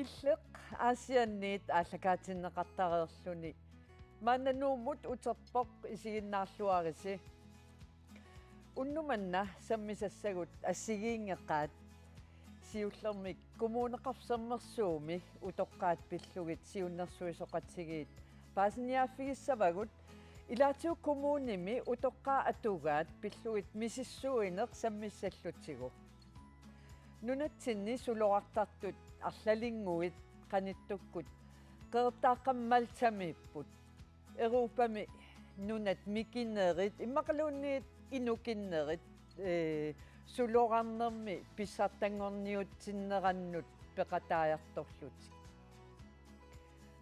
иллеқ аасианниит ааллакаатиннеқартареерлүни мааннанууммут утерпоқ исигиннаарлуариси уннуманна саммисассагут ассигиингеққаат сиуллермик коммунеқарсаммерсууми утоққаат пиллугит сиуннэрсуисоқатсигиит паасниааффигиссавагут илаатиу коммуними утоққаа атугаат пиллугит мисиссуинеқ саммиссаллутсигу нунатсинни сулоқартартут арлалингуит каниттуккут қертааққаммалтамииппут эрупами нунат микиннерит иммақалуунниит инукиннерит сулоқарнерми писсартангорниутсиннераннут пеқатааярторлутик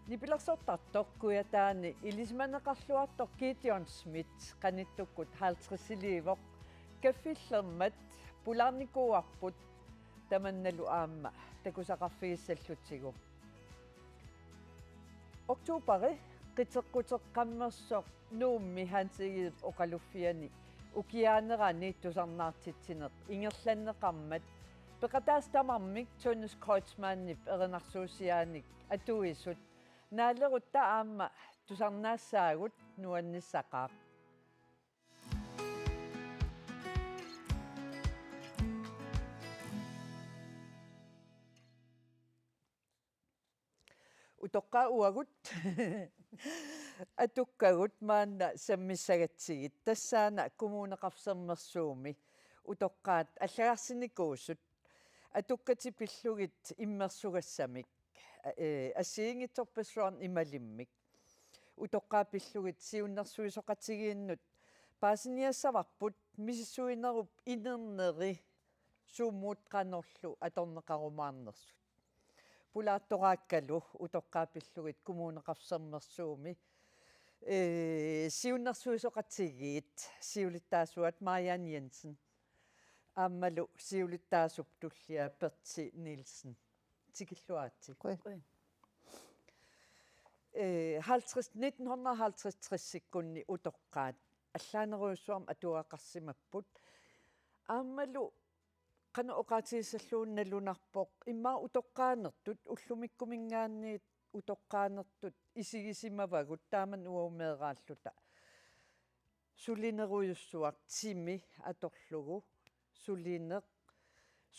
нипилерсортартоқ куятаани илисманеқарлуартоқ Gideon Smith каниттуккут хаалтриссиливоқ каффиллермат пулаарникууарпут таманналу аама такусақарфигиссаллутсигу октообери қитеққутеққаммерсоқ нуумми хаансигиит оқалуффиани укиаанерани тусарнаартитсинеқ ингерланнеқармат пеқатаастамармик Тонис Кройцманнип еринарсуусиааник атуисут наалерутта аама тусарнаассаагут нуанниссақаақ утоққаа уагут атуккагут маанна саммиссагатсигит тассаана коммунеқарсермерсууми утоққаат аллагарсиникуусут атуккати пиллугит иммерсугассамик ассиингитсорпассуарн ималиммик утоққаа пиллугит сиуннэрсуисоқатсигииннут паасиниассаварпут мисиссуинеруп инернери сууммуут qanorlu аторнеқарумаарнерсут пулаатторааккалу утоққаа пиллугит коммунеқарсермерсууми сиуннэрсуисоқатсигиит сиулиттаасуат Мариан Jensen аммалу сиулиттаасуп туллиа Перти Нилсен тикиллуаатик 1950-60-сиккунни утоққаат аллаанеруйссуарм атуақарсимаппут ааммалу qanu oqaatigissalluunnalunarpoq immaa utoqqaanertut ullumikkumingaanniit utoqqaanertut isigisimavagut taaman uaumeeraalluta sulineruyussuaq timi atorlugu sulineq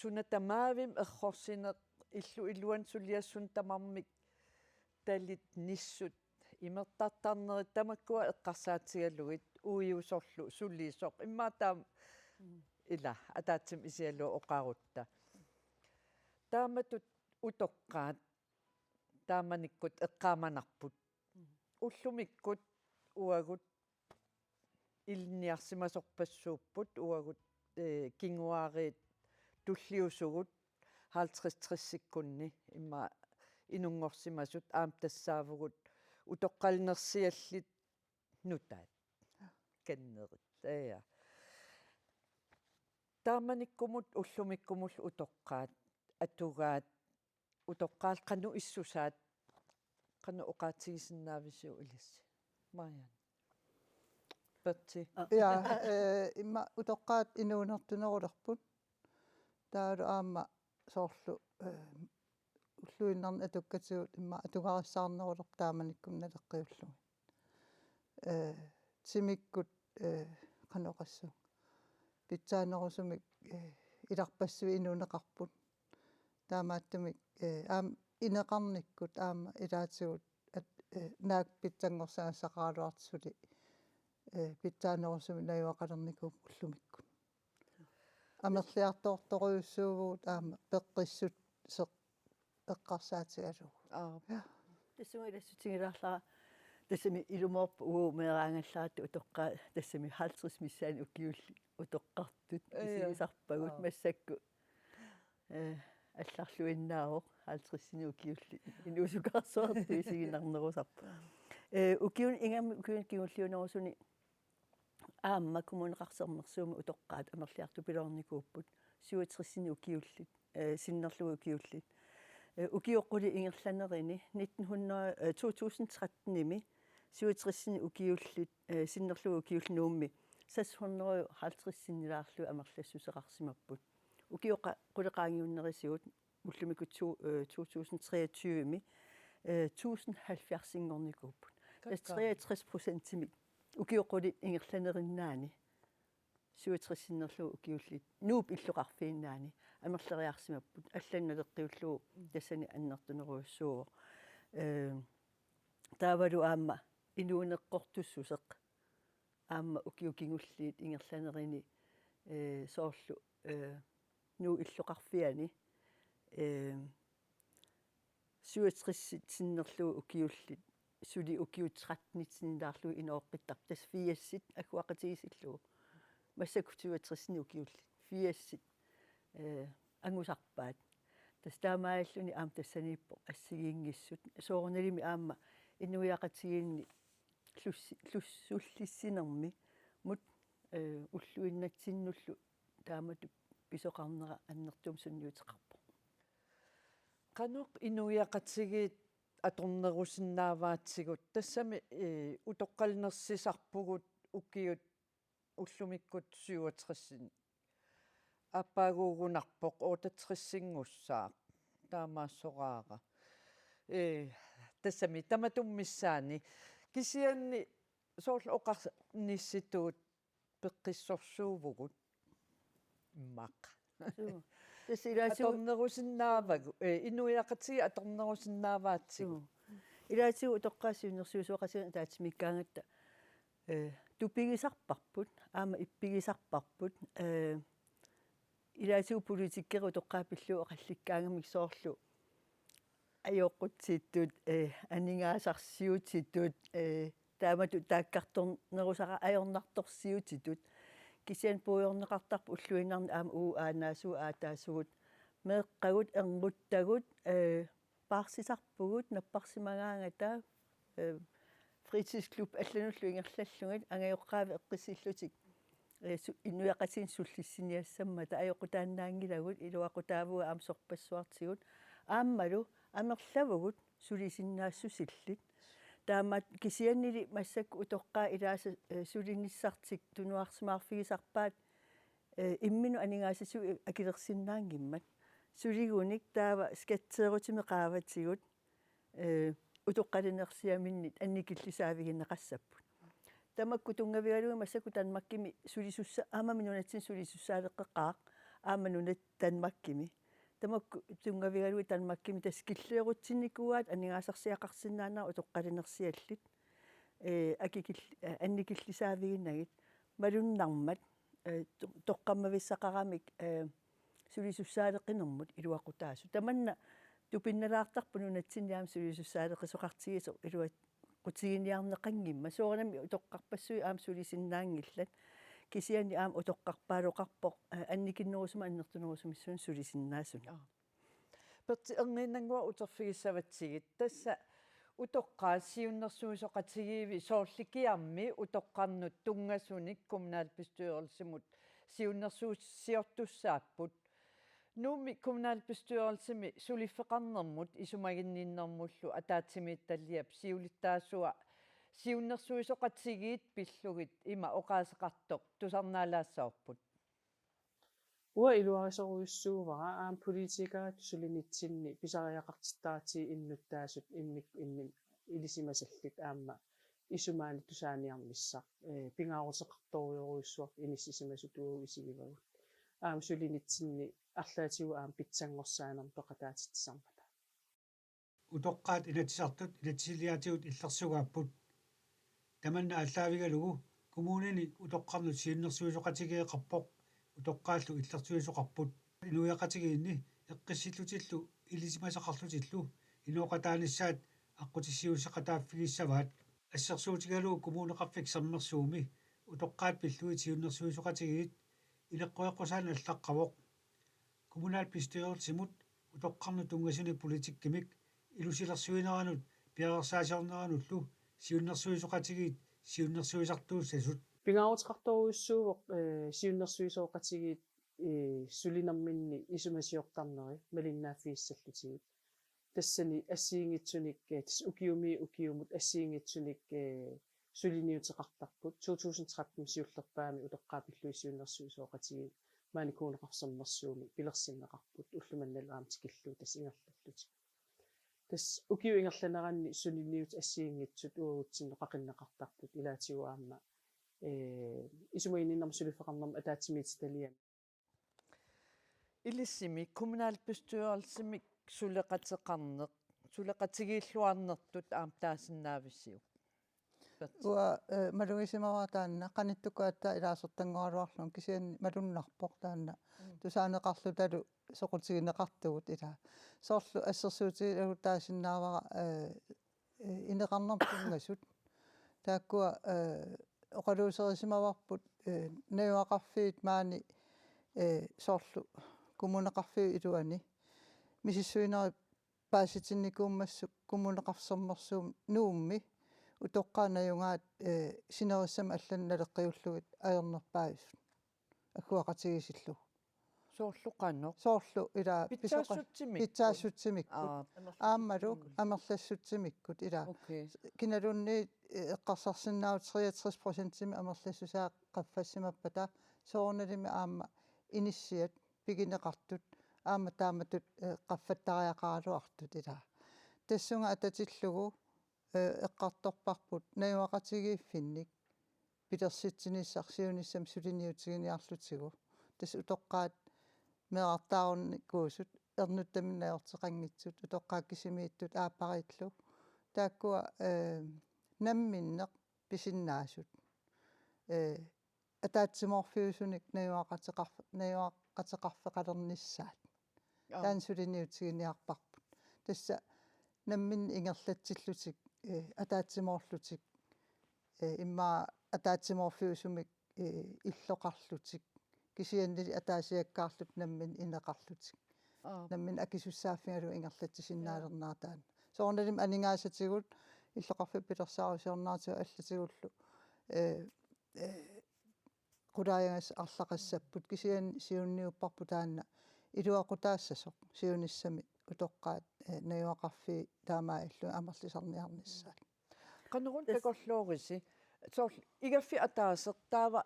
sunatamaavim errorsineq illu illuan suliassun tamarmik talit nissut imertartarnerit tamakkua eqqarsaatigalugit uiusorlu sulliisoq immaa taam ила атаатсим исиаллу оқарутта тааматут утоққаат тааманиккут эққааманарпут уллумиккут уагут илниарсимасорпассууппут уагут кингуариит туллиусугут 50-60-сиккунни имма инунгорсимасут аам тассаавгут утоққалнерсиаллит нутаат каннерит ая тааманиккумут уллумиккумул утоққаат атугаат утоққаал қану иссусаат қану оқаатигисиннаависуу илисси Мариан Перти я имма утоққаат инуунертунерулерпут таалу аама соорлу уллуиннарни атуккатигут имма атугариссаарнерулер тааманиккум налеққиуллугит тимиккут қаноқассу питсаанерусумик иларпассуи инунеқарпут таамааттумик аам инеқарниккут аама илаатигут наак питсангорсаассақаалуартсули питсаанерусуми наюақалерникуп уллумиккут амерлиарторторуйуссуугуут аама пеққиссут сеқ эққарсаатигалугу тассуми илассутингилаарлаа тассами илумоорпу уумеераангаллаату утоққаа тассами 50 миссаани укиулли утоққартут исигисарпагут массакку алларлуиннаавоқ 50-сини укиулли инуусукаарсуарту исигинарнерусарпа укиун ингам укиун киуллиунерусуни аамма коммунеқарсермерсууми утоққаат амерлиарту пилорникууппут 37-сини укиуллит синнерлугу укиуллит укиоққули ингерланерини 2013-ними 37-сини укиуллит синнерлугу укиуллинуумми 650-синнилаарлу амерлассусеқарсимаппут укиоқа қулеқаангиуннерисуут муллумикут 2023-ми 1070-ингорникууппут. Тас 63%-ми укиоқулит ингерланериннаани 67-нерлуу укиуллит нууп иллоқарфииннаани амерлериарсимаппут алланналеққиуллуу тассани аннертунеруйуссуу таавалу аама инуунеққортуссусеқ аама укиукингуллиит ингерланерини соорлу нуу иллоқарфиани 67 синнерлуу укиуллит сули укиутсратнитсиндаарлуу инооққиттар тас фиассит акуақатигисиллуу массаку 67 укиуллит фиассит ангусарпаат тас таамааллуни аам тассанииппо ассигиингиссут соорналими аама инуяқатигиинни луссуллиссинерми мут уллуиннатсиннуллу таамату писоқарнера аннертуум сунниутеқарпо канеқ инуяқатигиит аторнерусиннааваатсигут тассами утоққалнерсисарпугут укиут уллумиккут 67 аппаагуугунарпоқ оотатриссингуссаақ таамаассораара тассами таматуммиссаани кисианни соорл оқарнисситуут пеққиссорсуувгут иммақ тасилаасу аторнерусиннаавагу инуяқатиги аторнерусиннааваатсигу илаатигу тоққаасиунерсуусуоқасига таатимиккаангатта тупигисарпарпут аама иппигисарпарпут илаатигу политиккеру тоққаапиллуу оқалликкаангамик соорлу аёоққутсииттуут анингаасарсиутситтуут таамату тааккарторнерусара аёрнарторсиутситтуут кисиан пуйорнеқартарпу уллуиннарни аама аанаасуу аатаасугут меэққагут эрнруттагут парсисарпугут наппарсимагаангата фритисклуб аллануллу ингерллаллугит ангайоққаави эққиссиллутик инуяқатин суллиссиниассаммата аёққутааннаангилагут илуақутаавуга аама сорпассуартигут ааммалу амерлавгут сулисиннаассусиллит таамат кисианнили массакку утоққаа илааса сулиниссартик тунуарсимаарфигисарпаат иммину анингаасису акилерсиннаангиммат сулигуник таава скатсеерутими qaаватигут утоққалинерсиаминнит анникиллисаавигиннеқассаппут тамакку тунгавигалуи массакку танмаккими сулисусса аамаминунатсин сулисуссаалеққеққаақ ааманунат танмаккими тамакку тунгавигалуи танмаккими таскиллеерутсинникуаат анингаасарсиақарсинаанаа утоққалинерсиаллит акикил анникиллисаавигиннагит малуннармат тоққаммависсақарамик сулисуссаалеққинермут илуақутаасу таманна тупинналаартарпуну натсинниаам сулисуссаалеқисоқартигисо илуат qutigiниарнеқангимма соорнами утоққарпассуи аам сулисиннаангиллат кисиани аам утоққарпаалоқарпоқ анникиннерусума аннертунерусумиссуун сулисиннаасуни перти эрнинангуа утерфигиссаватсигит тасса утоққаа сиуннерсуисоқатигииви соорликиарми утоққарнут тунгасуник коммунаал bestyrelsемут сиуннерсууссиортуссааппут нууми коммунаал bestyrelsemi сулиффеқарнермут исумагинниннэрмуллу атаатсимиитталлиап сиулиттаасуа сиуннерсуисоқатигиит пиллугит има оқаасеқартоқ тусарнаалаассаорпут уа илуарисоруйуссуувара аам политикаат сулинитсинни писариақартиттаати иннуттаасут иммик иммин илисимасаллит аама исумаани тусааниармиссақ пингаарусеқарторуйоруйуссуар иниссисимасутуу исигивагут аам сулинитсинни арлаатигу аам питсангорсаанерм тоқатаатитсармата утоққаат инатисартут илатсилиатигут иллерсугааппут таманна аллаавигалугу коммунини утоққарнут сиуннерсуисоқатигеэқарпоқ утоққааллу иллертуисоқарпут инуяқатигиинни эққиссиллутиллу илисимасақарлутиллу инуоқатааниссаат аққутиссиуссақатааффигиссаваат ассерсуутигалуу коммунеқарфик сермерсууми утоққаат пиллуит сиуннерсуисоқатигиит илеққуяққусаан аллаққавоқ коммунаал bestyrelsемут утоққарну тунгасуни политиккимик илусилерсуинеранут пиарерсаасиорнерануллу сиуннерсуисоқатигиит сиуннерсуисартууссасут пингаарутеқарторуйуссуувоқ сиуннерсуисооқатигиит сулинерминни исумасиортарнери малиннааффииссаллутигит тассани ассиингитсуник тас укиумут ассиингитсуник сулиниутеқартарпут 2013 сиуллерпаами утоққаапиллуи сиуннерсуисооқатигиит maanikkuuneqarsammersuumi pilersinneqarput ullumannaluaamtikillu tas ingerlallutik tas ukiuingerlaneranni suniniut assiingitsut uugutsinneqaqinneqartarput ilaatiguaamma isumainninnarma sulifeqarnarma ataatimiititaliam Ilissimi kommunalbestyrelsemik suleqateqarneq suleqatigilluarnertut aam taasinnaavissiu. уа малуисимава таанна каниттукаатта илаасертангуалуарлун кисиан малуннарпоқ таанна тусаанеқарлуталу соқутигинеқартугут ила соорлу ассерсуутилагу таасиннаавара инеқарнартунгасут тааккуа оқалуусерисимаварпут наюақарфиит маани соорлу коммунеқарфиу илуани мисиссуинери пааситинникууммассук коммунеқарсэрмерсуум нуумми утоққаанаюнгаат синериссама алланналеққиуллугит аернерпаависут аккуақатигисиллу соорлу ила питсаассутсимиккут ааммалу амерлассутсимиккут ила киналунни эққарсарсиннаавут 63% амерлассусаа қаффассимаппата соорналими аама иниссиат пигинеқартут аама тааматут қаффаттариақаралуартут ила тассунга ататиллугу эққарторпарпут наюақатигииффинник пилерситсиниссарсиуниссам сулиниутигиниарлутигу тас утоққаат меқартаарунникуусут ернуттаминнаёртеқангитсут утоққааккисимииттут ааппариллу тааккуа намминнеқ писиннаасут атаатсиморфиусуник наюақатеқарфеқалерниссаат таан сулиниутигиниарпарпут тасса наммин ингерлатсиллутик атаатсимоорлутик имма атаатсиморфиусумик иллоқарлутик кисианнили атаасиаккаарлут наммин инеқарлутик наммин акисуссааффигалу ингерлатсисиннаалернаатаан соорналим анингаасатигут иллоқарфи пилерсаарусиорнаатиу аллатигуллу qulaayangас арлақассаппут кисиан сиунниуппарпу таанна илуақутаассасоқ сиуниссами утоққаат наюақарфи таамаа иллу амерлисарниарниссаат qanurun takorluorisi soorl igaffi ataasertaava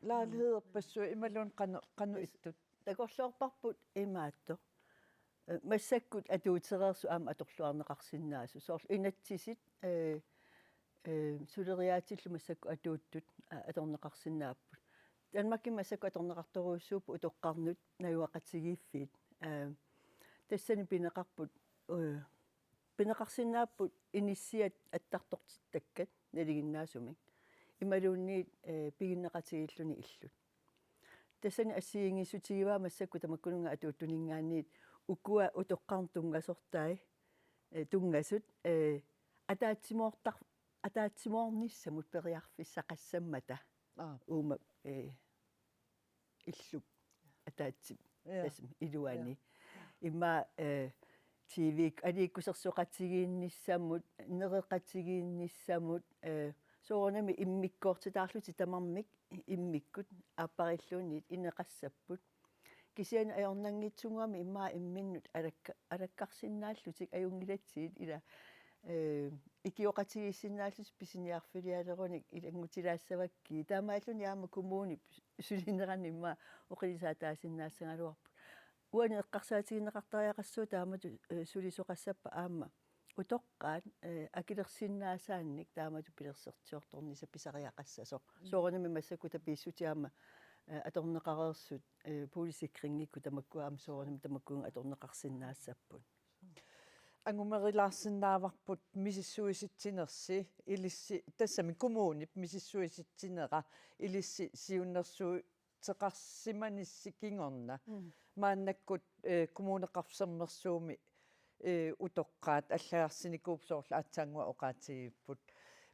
laaliheerpassui imalun qanu ittut такорлуорпарпут имаатто массаккут атуутерерсу аама аторлуарнеқарсиннаасу соорлу инатсисит сулериаатиллу массакку атууттут аторнеқарсиннааппут танмакки массакку аторнеқарторуussууппу утоққарнут наюақатигииффиит тассани пинеқарпут пинеқарсиннааппут иниссиат аттартортиттаккат налигиннаасумик ималуунниит пигиннеқатигиллуни иллут тассани ассиингиссутигиваа массакку тамаккунунга атууттунингаанниит укуа утоққартунгасортай тунгасут атаатсимоорнissamут периарфиссақассаммата уума иллук атаатсим тасм илуани имма TV алииккусерсоқатигиинниссамут нереқатигиинниссамут соорнами иммиккоортитаарлути тамармик иммиккут ааппариллуунниит инеқассаппут кисиан аёрнангитсунгами иммаа имминнут алаккарсиннааллутик аюнгилатсиит ила икиоқатигиссиннааллус писиниарфилиалеруник илангутилаассавакки таамааллуни аама коммууни сулинерани иммаа оқилисаатаасиннаассангалуарпут уани эққарсаатигинеқартариақассуу таамату сулисоқассаппа аама утоққаат акилерсиннаасаанник таамату пилерсертиорторниса писариақассасо соорнами массакку тапииссутиаама аторнеқареерсут полисикрингикку тамаккуаама соорнами тамаккуун аторнеқарсиннаассаппут ангумерилаарсинааварпут мисиссуиситсинерси илисси тассами коммуунип мисиссуиситсинера илисси сиуннерсуу теқарсиманисси кингорна мааннаккут коммунеқарсэрмерсууми утоққаат аллаарсиникууп соорлу аатсаангуа оқаатигиппут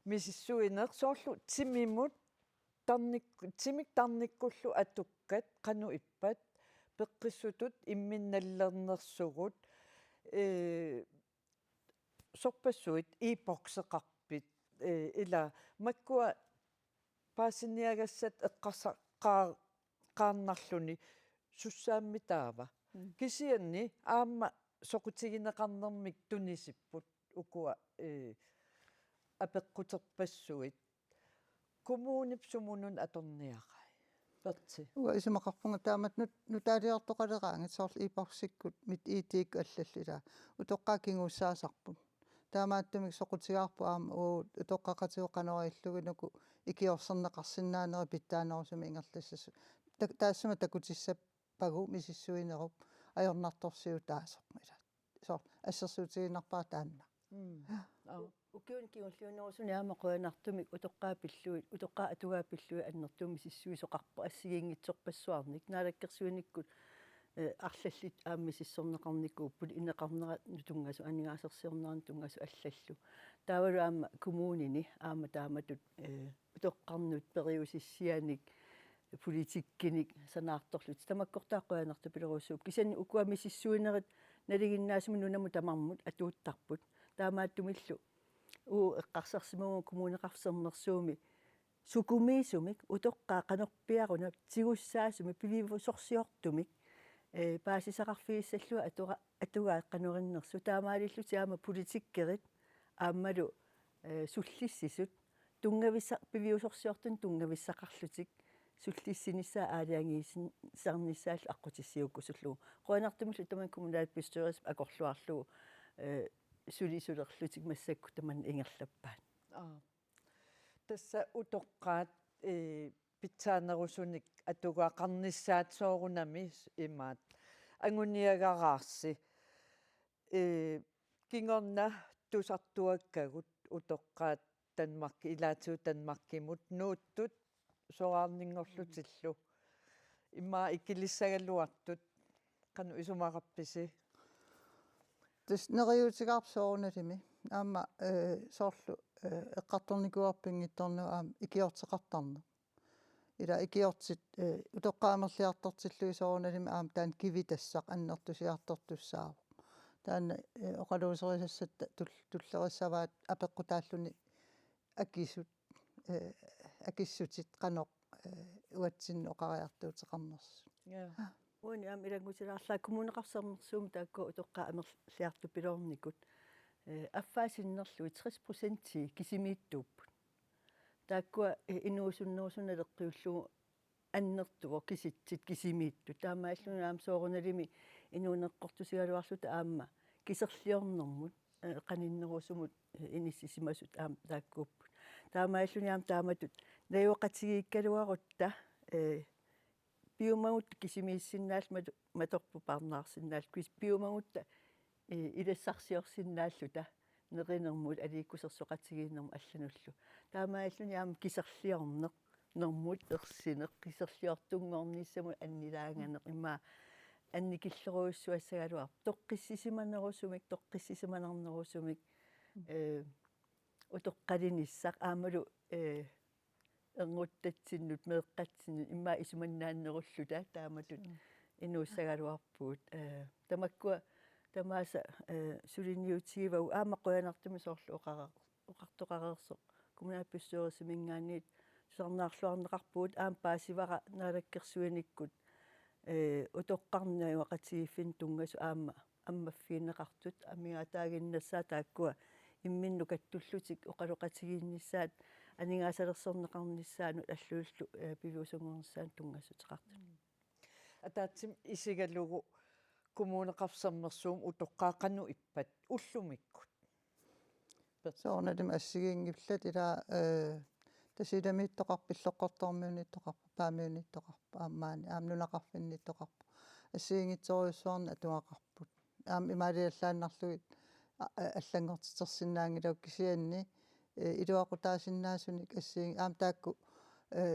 мисиссуинеқ соорлу тимимут тимик тарниккуллу атуккат қану иппат пеққиссутут имминналлернерсугут сорпассуит ипоксеқарпит ила маккуа паасиниагассат эққарнарлуни суссаамми таава кисианни аама соқутигинеқарнермик тунисиппут укуа апеққутерпассуит коммуунип сумунун аторниақай Perti. уа исумақарпунга таамат нутаалиортоқалераангит соорл ипарсиккут мит иитиик аллаллила утоққаа кингуссаасарпут таамааттумик соқутигаарпу аама утоққақатиоқанериллугинуку икиорсернеқарсинаанери питтаанерусуми ингерлассасу таассума такутиссаппагу мисиссуинеруп ajornartorsiu taasaqma ila so ассерсуутигинарпаа таанна укиун киуллуунерусуни аама қуянартумик утоққаапиллуит утоққаа атугаапиллуи аннертуми сиссуисоқарпо ассигингитсорпассуарник наалаккерсуиниккут арлаллит аамми сиссорнеқарникууппут инеқарнера нутунгасу анигаасерсиорнеран тунгасу аллаллу таавалу аама коммунини аама тааматут утоққарнут периусиссианик политиккиник санаарторлут тамаккортааққуянарту пилерусууп кисани укуами сиссуинерит налигиннаасуми нунаму тамармут атууттарпут таамааттумиллу эққарсарсимагу коммунеқарсернерсууми сукумиисумик утоққаа қанерпиаруна тигуссаасуми пививусорсиортумик паасисақарфигиссаллуа атугаа қанериннерсу таамаалиллу тиама политиккерит ааммалу суллиссисут тунгависса пивиусорсиортун тунгависсақарлутик суллиссинисса аалиангиисин сарниссааллу аққутиссиуккусуллугу қуанартумиллу таман коммунаал пистуерис акорлуарлугу сулисулерлутик массакку таман ингерлаппаат тасса утоққаат питсаанерусуник атугаақарниссаатсоорунами имаат ангуниагаарси кингорна тусартуаккагут утоққаат танмарки илаатиу танмаркимут нууттут соораарнингорлутиллу имма иккилиссагаллуартут кану исумақарписи тас нериутигарпсоорналими аама соорлу эққарторникуарпингитторну аама икиортеқартарна ила икиортит утоққаамерлиартортиллуи соорналими аама таан кивитассақ аннертусиартортуссааву таана оқалуусерисассат туллериссаваат апеққутааллуни акисут акиссутит қанеқ уатсинну оқариартуутеқарнерс уани аама илангутилаарлаа коммунеқарсернерсуум таакку утоққаа амерлиарту пилорникут аффаасиннерлуи 60% кисимииттууппут тааккуа инуусуннерусуналеққиуллугу аннертуго киситсит кисимиитту таамааллуна аама сооруналими инуунеққортусигалуарлута аама кисерлиорнэрмут қаниннерусумут иниссисимасут аама тааккууппут таамааллуни аама тааматут наюоқатигииккалуарутта биумагут кисимииссиннаал маторпу парнаарсиннаал кис биумагутта илассарсиорсиннааллута неринермут алииккусерсоқатигииннерму аллануллу таамааллуни аама кисерлиорнеқ нэрмут ерсинеқ кисерлиортунгорниссаму аннилаанганеқ имма анникиллеруйуссуассагалуар тоққиссисиманерусумик тоққиссисиманернерусумик утоққалиниссақ аамалу энгуттатсиннут меэққатсиннут имма исуманнааннеруллута тааматут инууссагалуарпуут тамаккуа тамааса сулиниутигивау аама қуянартуми соорлу оқартоқарерсо коммунаапписсуерисимингаанниит сарнаарлуарнеқарпуут аама паасивара наалаккерсуиниккут утоққарнаюақатигиффин тунгасу аама аммаффиинеқартут амигаатаагиннассаа тааккуа имминну каттуллутик оқалоқатигииннissaат анигаасалерсорнеқарниссаану аллууллу пивиусунгорнссаан тунгасутеқартут атаатсим исигалугу коммунеқарсернерсуум утоққаақану иппат уллумиккут соорналим ассигиингиллат ила тасиламииттоқарпиллоққортормиунниттоқарпа паамиунниттоқарпа аамаани аамнунақарфинниттоқарпа ассигингитсориуссуарна атуақарпут аам имаалиаллааннарлугит аллангортитерсинаангилау кисианни илуақутаасиннаасуник ассиинг аам таакку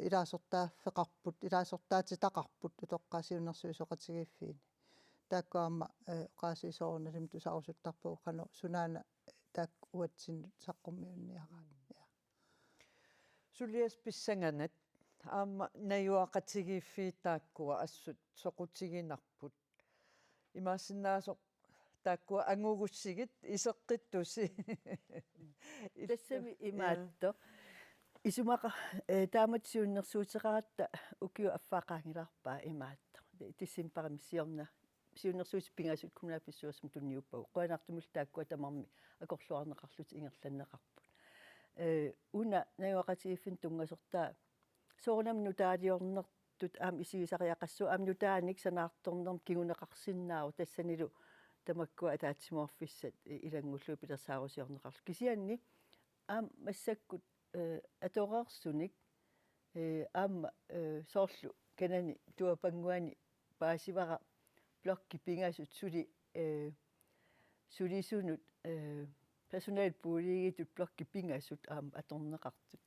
илаасортааффеқарпут илаасортаатитақарпут утоққасиунерсуисоқатигиффиини таакку аама оқаасисоорналим тусарусуттарпуу қано сунаана таак уатсиннут саққуммиунниараат сулиас писсанганат аама наюақатигиффиитааккуа ассут соқутигинарпут имаассиннаасоқ тааккуа ангугуссигит исеққиттуси тассами имаатто исумақа тааматсиуннерсуутеқаратта укиу аффаақаангиларпаа имаатто тиссимпарамиссиорна сиуннерсуут пингасут коммунаапписсуерсум тунниуппагу қуанартумул тааккуа тамарми акорлуарнеқарлут ингерланнеқарпут уна наюақатигиффин тунгасортаа соорнам нутаалиорнер qinnartut aam isigisariaqassuu aam nutaanik sanaartornerm kiguneqarsinnaaru tassanilu tamakkua ataatsimorfissat ilangullu pilersaarusiorneqarlu kisianni aam massakkut atoqarsunik aamma soorlu kanani tuapanguani paasivara blokki pingasut sulisunut personal puuliigitut blokki pingasut aam atorneqartut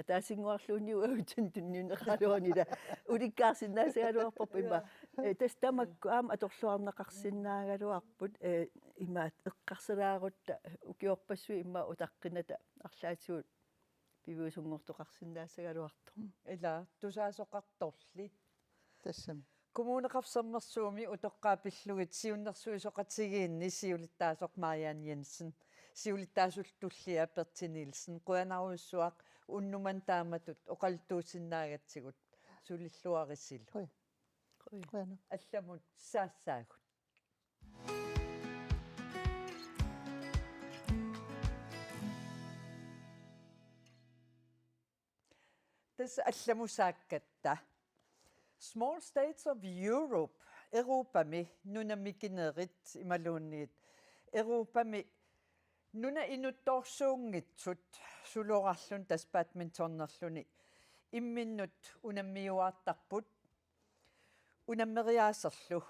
атаасингуарлууни уутун тунниунеқалуарнила уликкаарсиннаасагалуарпоп има тастамакку аама аторлуарнеқарсиннаагалуарпут имаат эққарсалаарутта укиорпассуи имма утаққината арлаатигут пивиусунгортоқарсиннаасагалуарто ила тусаасоқарторли тассами kommuneqarsermersuumi utoqqaapillugit siunnersuisoqatigиинни siulittaasоқ Marianne Jensen siulittaasullullia Berti Nielsen quanaruissuaq unnuman taamatut oqaltuusinnaagatsigut sulilluarissilu qana алламут саассаагут тас алламусааккатта Small States of Europe Europami nunammikinerit imaluunniit Europami nuna inuttorsuungitsut sulorarlun tas badmintonnerluni imminnut unammiuaartarput unammeriaaserlu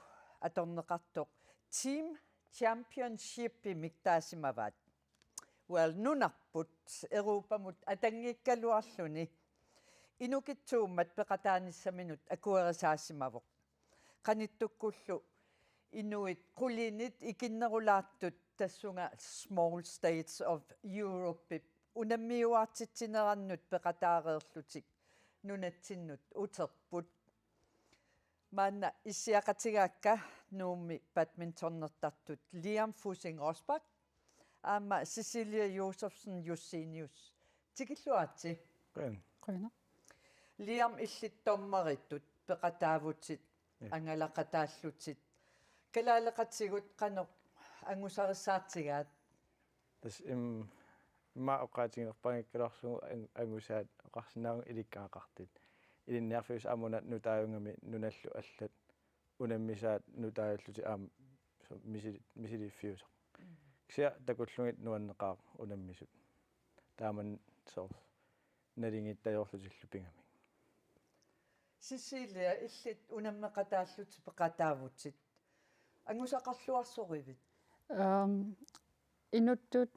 atorneqartoq team championship imiktaasimavat well nunarput Europamut atangikkaluarluni inukitsuummat peqataanissaminut akuerisaasimavoq qanittukkullu inuit qulinit ikinnerulaartut tassunga Small States of Europe unammiuartitsinerannut peqataareerlutik nunatsinnut uterput manna issiaqatigaakka nuummi badmintonnertartut Liam Fussing Rosbach aamma Cecilia Josefsen Jussinius tikilluaatsi qana Liam illittormerittut peqataavutit angalaqataallutit kalaaleqatigut qanoq angusarissaatsigaat tas ma oqaatiginerpangikkalarsugu angusaat oqarsinaagu ilikkaaqartit ilinniarfius amunat nutaajungami nunallu allat unammisaat nutaajulluti aam misiliffiusoq kisia takullungit nuanneqaaq unammisut taaman soor nalingittayorlutillu pingami Cecilia illit unammeqataalluti peqataavutit angusaqarluarsorivit Inuttut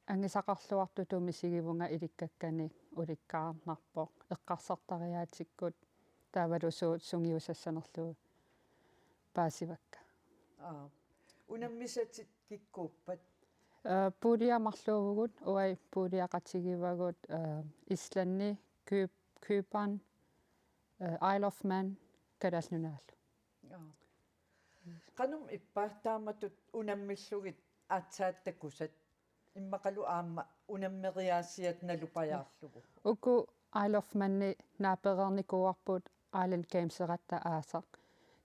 angisaqarluartutumi sigivunga ilikkakkani ulikkaarnarpoq eqqarsartariaatikkut taavalusuut sungiusassanerlugu paasivakka unammisatit kikkuuppat puuliamarluugugut uai puuliaqatigivagut Islanni Kypern Isle of Man kadalnunaallu qanum ippaataamatut unammillugit aatsaattakusat immaqalu aamma unammeriaasiat nalupajaarlugu uku Isle of Manni naaperernikuarput Island Games-eratta aasaq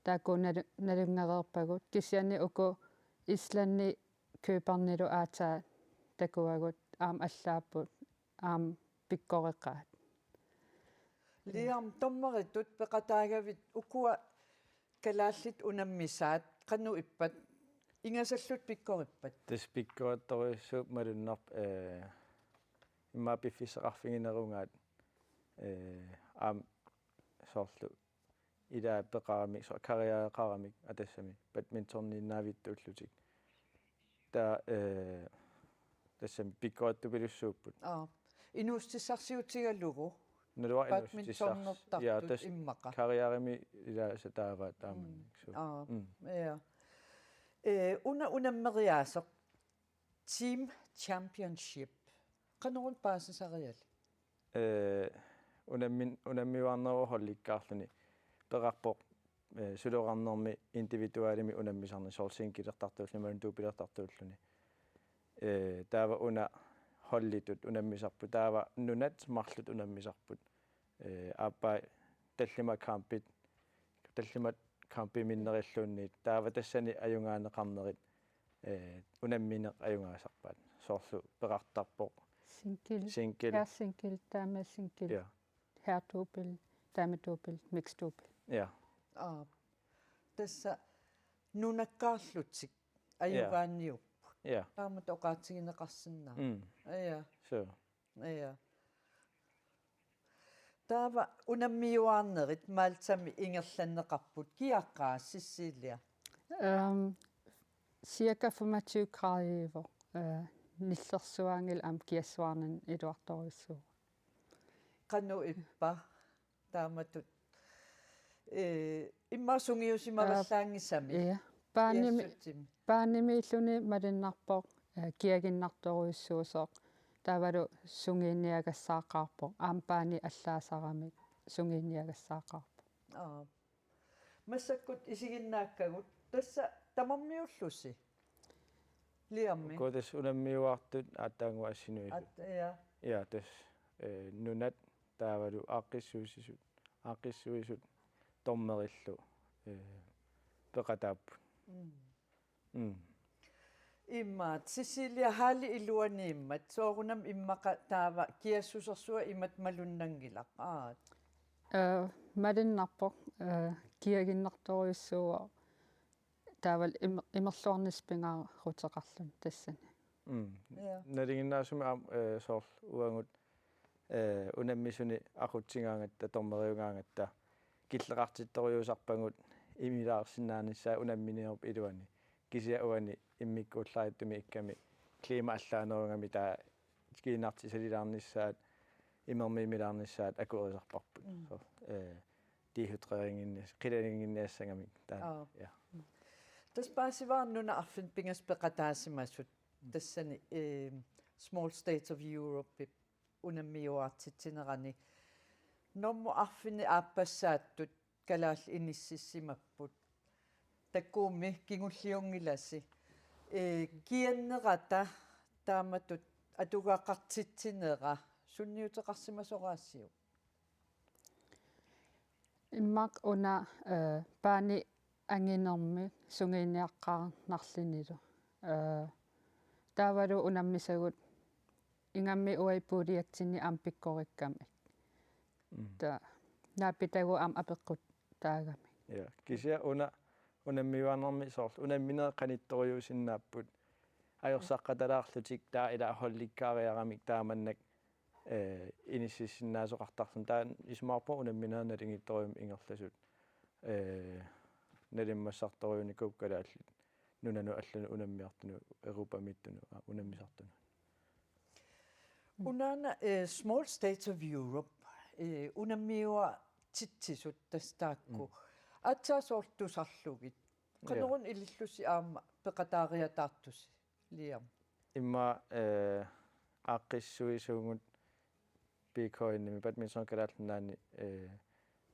taakku nalungereerpagut kisianni uku Islanni Kypernilu aataa takuagut aam allaapput aam pikkoreqqaat Liam tommeritut peqataagavit ukua kalaallit unammisaat qannu ippat ingasallut pikkorippat tas pikkorattoriussuup malunnarp imma piffisseqarfiginerungaat aam soorlu ila peqarami so karriareqaramik atassami badmintonninnaavittuullutik ta tassami pikkorattupilussuupput inuustissarsiutigallugu naluar badmintonnertartut immaqa karriarimi ila sataavaat taamannik so ja unammeriaaseq team championship qanurun paasasarial unammiuarneruhollikkaarluni peqarpoq suloqarnermi individuaalimi unammisarni soorsiinkilertartuullumalun tuupilertartuulluni taava una hollitut unammisarpu taava nunat marlut unammisarput aappa tallimak kaampiminnerilluunniit taava tassani ajungaaneqarnerit unammineq ajungaasarpaat soorlu peqartarpoq single taama single hertuupil taamatuupil mixtuupil ja Tässä nunakkaarlutik ajugaanniup. ja Taamat oqaatigineqarsinnaa. Ja. so Ja. Taava unammiuarnerit Maltami ingerlanneqarput kiaqqaa sissiilia. circa 25 grader nillersuangil am kiassuarnan iluartorissuuq Qanu ippa taamatut immasungiusimavallaangisami. ia paanimiilluni malinnarpoq kiaginnartoruissuusoq taavalu sungiinniagassaaqaarpoq aampaani allaasaramik sungiinniagassaaqaarpoq Massakkut isiginnaakkagut tassa tamammiullusi. Liammi. kodes unammiuartut aataangua assinui Ja. ja tas nunat taavalu aaqissuisut tormerillu peqataappu Immaat Sicilia haali iluaniimmat soorunam immaqa taava kiassusersua imat malunnangilaq. Malinnarpoq kiaginnartoruissuuq taaval imerluarnispingaarruteqarlun tassani nalinginnaasumi soorl uangut unammisuni aqutsingaangatta tormeriungaangatta killeqartittoriusarpangut imilaarsinnaanissaa unamminiup iluani kisia uani immikkuullaaritumi ikkami klima allaanerungami taa skiinartisalilaarnissaat imermiimilaarnissaat akuerisarparput so dehydreringinnis qilaninginniassangami taa ja Tas paasivaarnuna arfin pingas peqataasimassut tassani Small States of Europe unammiuartitsinerani nommu arfini aappassaаттut kalaall inississimapput takkuumi kingulliungilasi kiannerata taamatut atugaaqartitsinera sunniuteqarsimasoqaassiu immaq una paani anginermi sungiinniaqqaarnarlinilu taavalu unammisagut ingammi uaipuuliaktini am pikkorikkami ta naapitagu am apeqqut taagami ja kisia unammiuarnermi soorl unamminee qanittoriusinnaapput ajorsaqqatalaarlutik taa ila hollikkaariaramik taamannak inississinnaasuqartarlun taa ismaarpo unammineenalingittorium ingerlasut nalimmassartoriuni kuukkalaallut nunanu allunu unammiartunu Europa-mittunu unammisartunu Unaana Small States of Europe unammiua titsisut tastaakku atsasortusarlugit qanerun ilillusi aama peqataariataartusi liam imma aaqqissuisuungut bitcoinimi badminton kalaallunnaani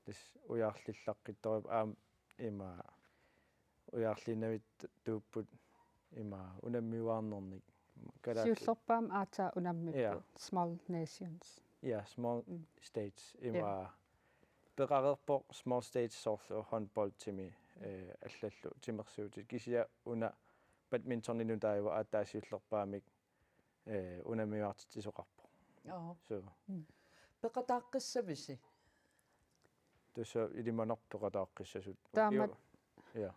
tis ujaarlillaqqittoriup aam ima ujaarlinavit tuupput ima unammiuarnernik siullerpaam aata unammippu small nations ja small states ima peqarerpoq small states soorlu handballtimi allallu timersuutit kisia una badmintoninu taaiwa aataasiullerpaamik unammiuartitisoqarpoq so peqataaqqissavisi tussa ilimanerpeqataaqqissasut taamat ja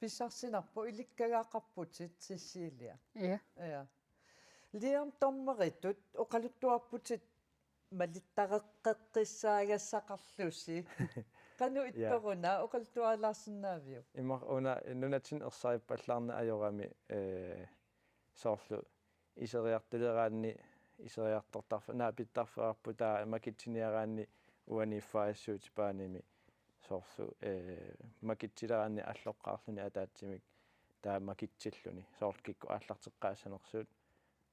pissarsinarpu ilikkagaaqarputit sissiilia ja liam tommeritut oqaluttuarputit malittareqqeqqissaaгассақарлуси qanu ittoruna oqaltualaarsinnaaviu imma una nunatsin ersaippallaarna ajorami soorlu iseriartileraanni iseriartortarfa naapittarfearpu taa makitsiniaraanni uaniiffaassuut paanimi soorlu makitsileraanni alloqqaarluni ataatsimik taa makitsilluni soorlkikku aallarteqqaassanersuut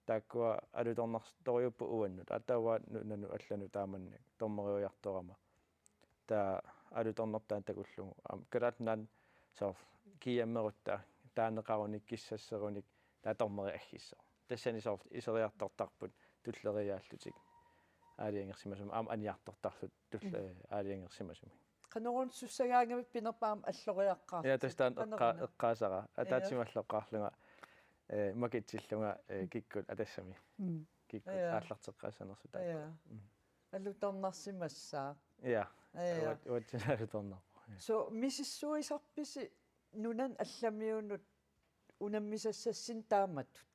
taakkua alutornartoriuppu uannut atawa nunu allanu taamannak tormeriujartorama taa alutornertaan takullugu kalatnan soorl kiammerutta taaneqarunik kissasserunik taa tormeri aggisser tassani soorl iseriartortarput tulleriaallutik aaliangersimasum aam aniartortarlut tull aaliangersimasumi qanerun sussagaangami pinerpaam alloriaqqaar ja tastaan eqqaasara ataatsimalloqqaarlunga makitsillunga kikkut atassami kikkut aallarteqqaassanersu taa алуторнарсимассаа Ja. ая Uatsinaalutornarpo. so misissuisarpisi nunan allamiunut unammisassassin taamatut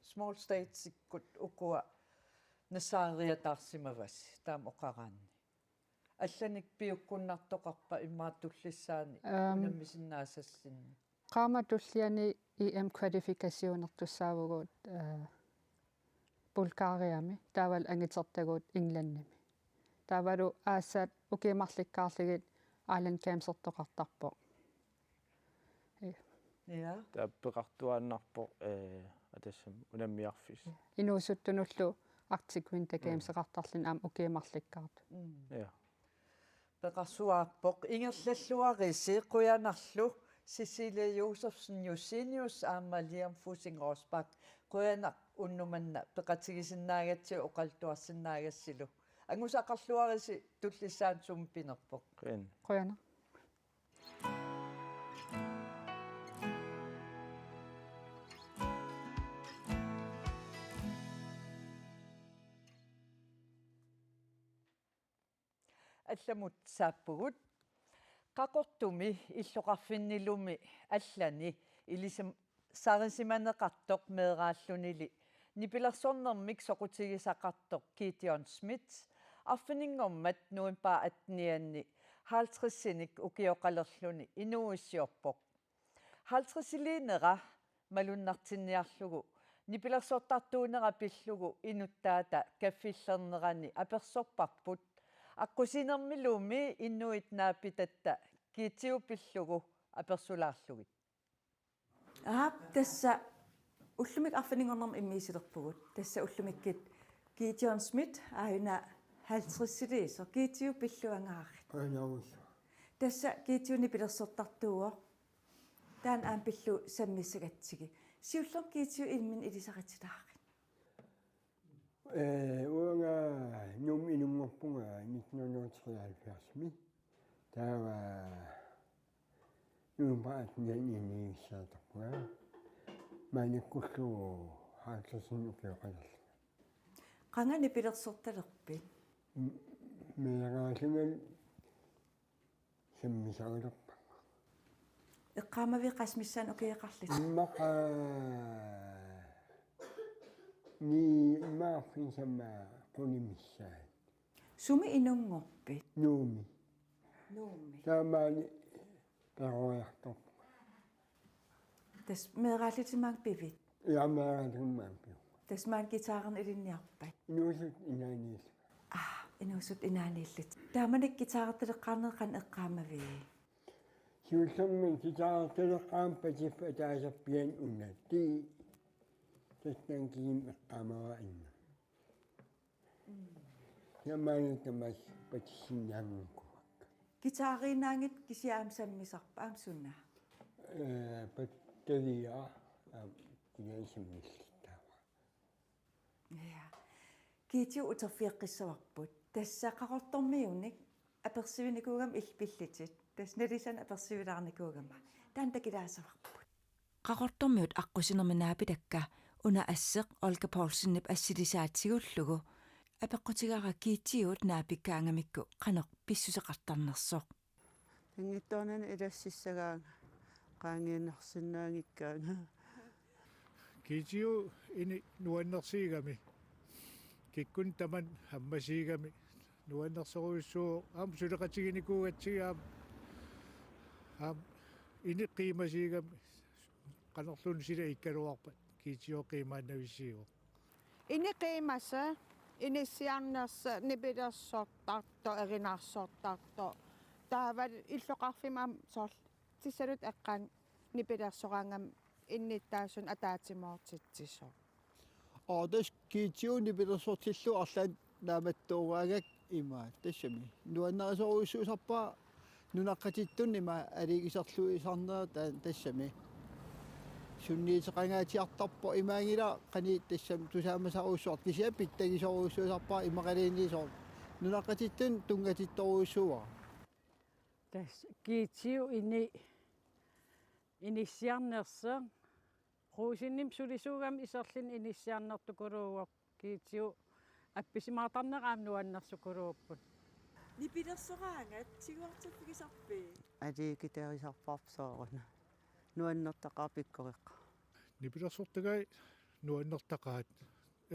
small states ikkut ukua nassaariataarsimavas taam oqaraanni алланик пиуккуннартоқарпа имааттуллиссаани унаммисиннаасасsinni qamatulliani EM qualifikasiunertussaavguut Bulgariami taaval angitertaguut Englannimi taavalu aassat ukiimarlikkaarligit Island Camsertoqartarpo ja Taappeqartuaannarpo atassam unammiarfis. inuusuttunullu Arctic Winter Games-eqartarlin aam ukiimarlikkaart Ja. peqarsuaarpoq ingerlalluarisi quyanarlu Cecilia Josefsen Josenius aamaliam Fusingårdsbak quyanaq unnumanna peqatigisinnaagatsiu oqaltuarsinnaagassilu angusaqarluarisi tullissaan sumpinerpoq Qin. qoyana алламут сааппугут qaqortumi illoqarfinnilumi allani ilisam sarisиманеқартоқ meeraallunili nipilersornermik soqutigisaqartoq Gideon Smith arfininngormat nuinpaa atnianni 50-sinik ukioqalerluni inuissiorpoq 50-siliinera malunnartinniarlugu nipilersortartuunera pillugu inuttaata kaffillernerani apersorparput аққусинермилуми иннуит наапитатта киитиупиллугу аперсулаарлугит тасса уллумик арфинингорнерм иммиисилерпугут тасса уллумиккит Gideon Smith аина 50-сили со киитиу пиллуангаарит тасса киитиуни пилерсортартууа таан аам пиллу саммиссагатсиги сиуллер киитиу илмин илисақатилаарит уанга нум инунгорпунга 1973ми таава нумпаат няниннииссаатарпуга маниккуллу хаатсасин укиоқалерла qangani pilersortalerpit меягаалугал саммисагулерпа эққаамави қасмиссаан укиеқарлит мақа ни мафин самма қунимиссаа суми инунгорпит нууми таамаани перояртоп тас мераалитимаак пивит ямааратуммаапиу тасмаан гитаарн илинниарпат нуусут инаниис инуусут инааниллит тааманик гитаартелеққарнеқан эққаамави сиуллэрмин гитаартелеққаам патиф атаасаппиан уна ти тастан ким эққаамава инна ямаани тамас патиссиннаангуккуак гитааринаангит кисиаам саммисарпа аам сунна паттавиа киаисиммиллиттаава я китиу утерфиэққиссаварпут тассақақортормиуник аперсивиникуугам илпиллитит тасналисан аперсивилаарникуугама таан такилаасаварпут qaqortormiut аққусинерминаапитакка уна ассеқ Olga Paulsen-нип ассилисаатсигуллугу апеққутигара киитиут наапиккаангамикку қанеқ писсусеқартарнерсоқ ингиттоонани илассиссагаага qaangiinnersinnaangikkaanga китиу ини нуаннерсигами киккун таман хаммасигами нуаннерсоруйссуу аам сулеқатигиникуугатсигаам аам ини қимасигами канерлун сила иккалуарпат китио қимааннависсиу ини қимаса иниссиарнерса нипилерсортарто эринаарсортарто таавал иллоқарфимаам соор тиссалут эққаан нипилерсораангам инниттаасун атаатимоортитсисо одас китиуни пилерсортиллу арлаан нааматтуугаагак имаа тассами нуаннерисоруйссуусарпаа нунаққатиттуннима алигисерлуисарнера тассами сунниитеқангаатиартарпо имаангила қани тассам тусаамасаруссуарт кисиа питтагисоруйссуусарпаа имақалиинниисоор нунаққатиттун тунгатитторуйссуа тас китиу иниссиарнерса руусинним сулисуугам исерлин иниссиарнертукулуугоқ китиу апписимаатарнераам нуаннэрсукулууппут нипилерсораангат сигуартиффигисарпи алиикитеерисарпарпсоорна нуаннертақар пиккориққа нипилерсортагай нуаннертақаат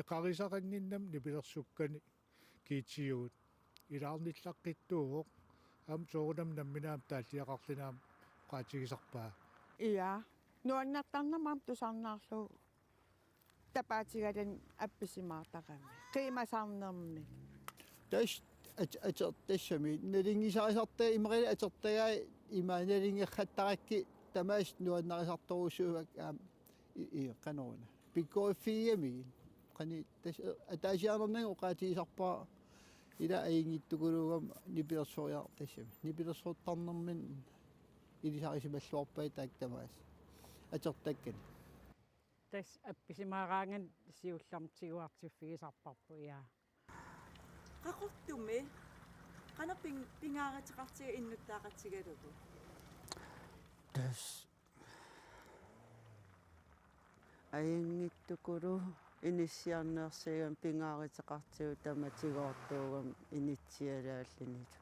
эқарисақангиннам нипилерсуккани киитсиуут илаарниллаққиттууоқ ам соорунам намминаам тааллиақарлинаам qaatigisarpaa иа нуаннертарнамаам тусарнаарлу тапаатигалан апписимаартарами қимасаарнерми таш тассами налингисарисарта имерили атертагаа иманалингерхаттаракки тамаас нуаннарисарторусуувак аам и канорна пиккоффиами qani атаасиарнернагу qaatigisarpaa ила аингиттукулуугам нипилерсориар тассами нипилерсооттарнермин илисарисималлуарпай таактамаас атертаккани тас апписимаараанган сиуллармтигуартиффигисарпарпу иа qaqortumi qana pingaaratеқартига иннуттаақатсигалугу тас аингиттукулу иниссиарнеерсигам пингааритеқартигу таматигоортуугам инитсиалааллинит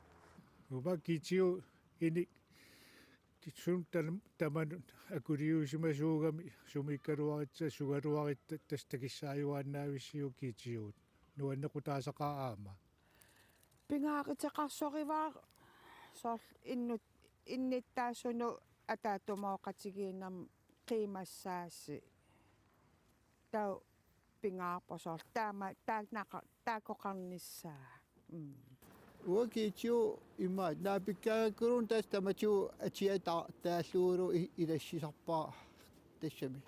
уба китиу ини китсун таман акулиусимасуугами сумиккалуаритса сугалуаритта тастакиссааюааннаависсиу китиут нуаннеқутаасақаа аама пингааритеқарсориваа соор инниттаасуну атаатумооқатигиинам қимассааси тау пингаарпосоор таама таакоқарниссаа уакитиу има наапиккаагаккулун тас таматиу атиата тааллууру илассисарпаа тассами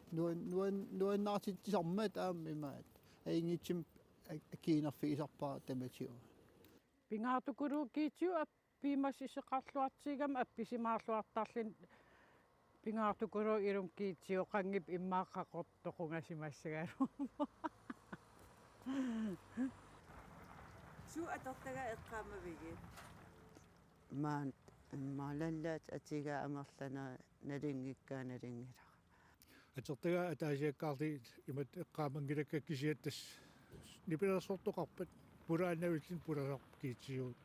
нуаннаартитсармат ааммимаат аингитсим акиинерфигисарпаа таматиу пингаатукулуу киитиу аппимассисеқарлуартигам апписимаарлуартарлин пингаартукулуу илум киитиу қангип иммааққақортоқунгасимассагалу су атортага эққаамавиги маан малаллаат атига амерлана налингиккааналингила атертага атаасиаккаарли имат эққаамангилакка кисиаттас нипилерсортоқарпат пулааннавиллин пуласарп киитсиут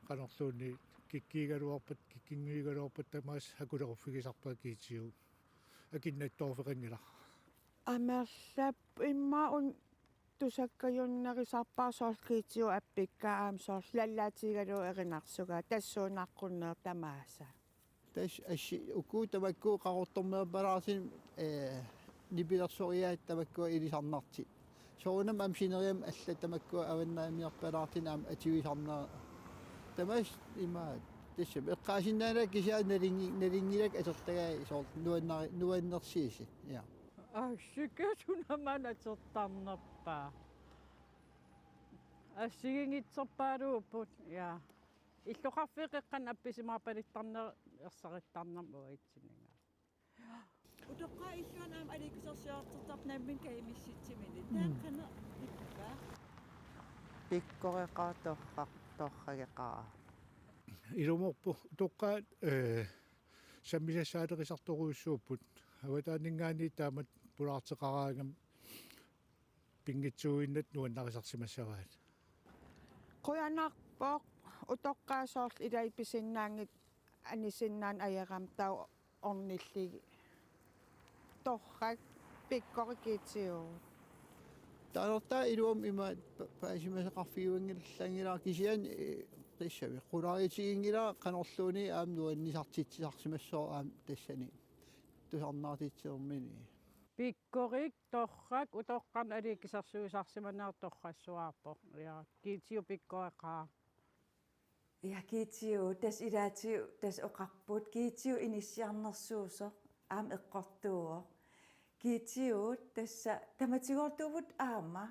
канарлуунни киккиигалуарпат киккингиигалуарпат тамаас хакулеруффигисарпаа киитсиу акиннаттоорфеқангила амерлап иммаун тусаккаюннерисарпаа сооркиитиу аппиккаа аам соор лаллаатигалу эринарсуга тассуунаққуннер тамааса тас асси уку тамакку қақортормеерпалаарсин нипилерсориаат тамаккуа илисарнарти соонам амсинериам алла тамаккуа аваннаамиарпалаартин аам ативисарнаа тамас имаат тасса эққаасиннаала кисаа налингилак атертагаа соор нуаннерсииси я ассикасунаман атертарнерпаа ассигингитсерпаалууппут я иллоқарфиқеққан апписимаапалиттарнер ерсариттарнам уитсиннга утоққа иллуанаам аликусерсиортертарнаммин каимисситсимини тааққана иппа пиккореқаторрагеқаа илуморпу тоққаат саммисассаалерисарторуйуссууппут аватаанингаани таамат пулаартеқараангам пингитсуиннат нуаннарисарсимассаваат қуянарпоқ утоққаасоорл илаиписиннаангит анисиннаан аярам тау орниллиги торрак пиккорикиитсиу таалерта илуам има паасимасеқарфигуангиллангилаа кисиан тассави қулариатигингила канорлууни аам нуаннисартитсисарсимассоо аам тассани тусарнаартитсиермини пиккорик торрак утоққан аликисарсуисарсиманаар торрассуаарпо я киитиу пиккореқаа я киитиу тас илаатиу тас оқарпут киитиу иниссиарнерсуусо аам эққортуо киитиу тасса таматигортуувут аама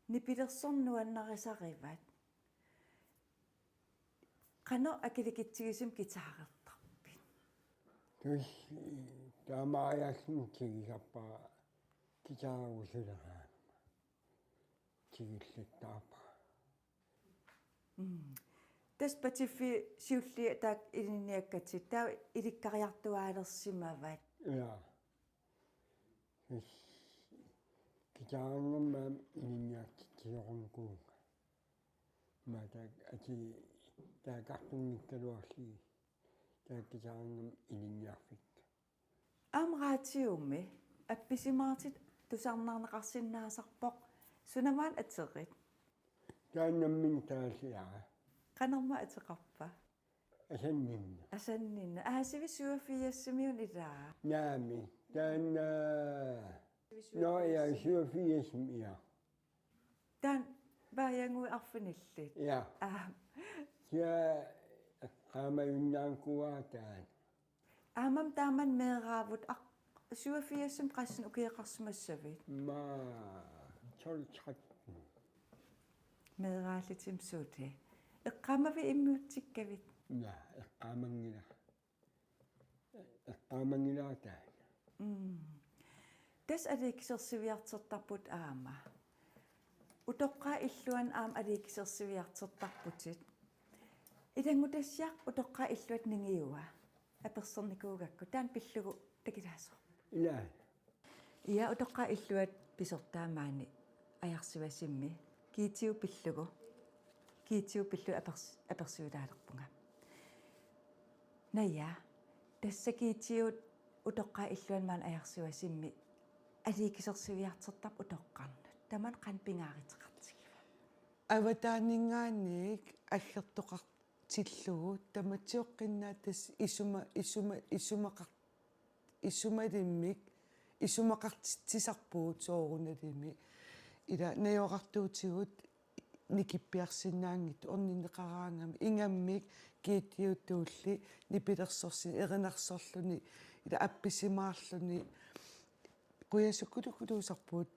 нипилерсорнуаннарисариват қано акиликитсигисим китаарертарпит тус таамааясн кигисарпаа китаарусулераама кигиллаттаапа тас патиффи сиулли таак илинниаккатсит таа иликкариартуаалерсимават я китаарнамма илинниартит атиорункуунга матак ати таакартунгиккалуарли тааккисаангам илинниарфик аамагаатиумми апписимаартит тусаарнаарнеқарсиннаасарпоқ сунамаан атерит тааннаммин тааллиара канарма атеқарпа асаннинна аасиви суафиассимиун илаа наами таанна ноя суафиасм иа таан бааянгуи арфиниллит я аа я qaamajunnaankuaa taan аамам тааман меэраавут суафиассим qassen укиеқарсимассавит ma toltrat меэрааллитим суути эққамави иммиутсиккавит na eqqaamangila taan тас аликсерсивиартертарпут аама утоққаа иллуан аам аликсерсивиартертарпутит илангутассиақ утоққаа иллуат нингиуа аперсерникуугакку таан пиллугу такилаасо ila иа утоққаа иллуат писортаамаани аярсивасимми киитиу пиллугу пиллу аперсиулаалерпунга ная тассакиитиут утоққаа иллуан маан аярсивасимми аликисерсивиартертарп утоққарнут таман қан пингааритеқартигива аватаанингаанник аллертоқартиллугу таматсиоққиннаа тас исумалиммик исумақартитсисарпуут сооруналими ила наёқартуутигут никиппиарсинаангит орнинеқараангами ингаммик кииттиуттуулли нипилерсорси эринарсорлуни ила апписимаарлуни куясуккулуккулуусарпуут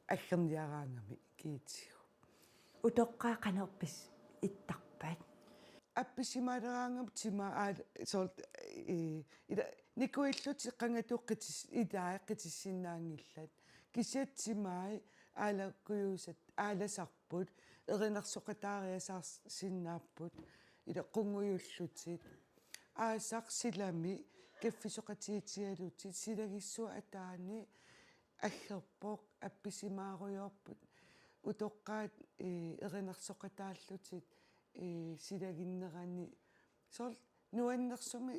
аллерниараангами киитсигу утоққаа канерпис иттарпат апписимаалераангам тима сорт ила никуиллути қангатуққитис илааққитиссиннаангиллат кисиатсимаи аалаккуюусат ааласарпут эринарсоқатаариасаарсиннааппут ила қунгуйуллутит аасақсилами каффисоқатиитиалути силагиссуа атаани аллерпоқ апписимааруйорпут утоққаат эринарсоқатааллутит силагиннерани сор нуаннерсуми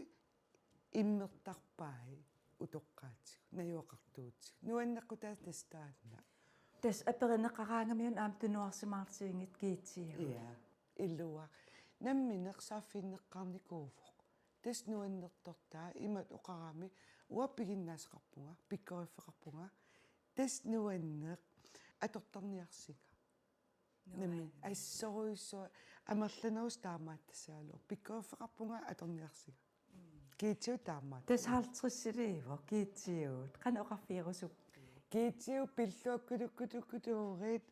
иммертарпаи утоққаатиг наёқартуутиг нуаннеққутаа тастаанна тас аперинеқараангамиун аам тунуарсимаартигит киитсиа я иллуа намминеқсааффиннеққарникууфоқ тас нуаннертортаа имат оқарами уаппигиннаасеқарпунга пиккориффеқарпунга тас нуаннеқ атортарниарсига намми ассоруйссуа амерланерус таамааттасаалу пиккориффеқарпунга аторниарсига киитсиу таамаат тас хаалтриссиливо киитсиут қан оқарфиерусуп киитсиу пиллуаккулуккутуккутуурит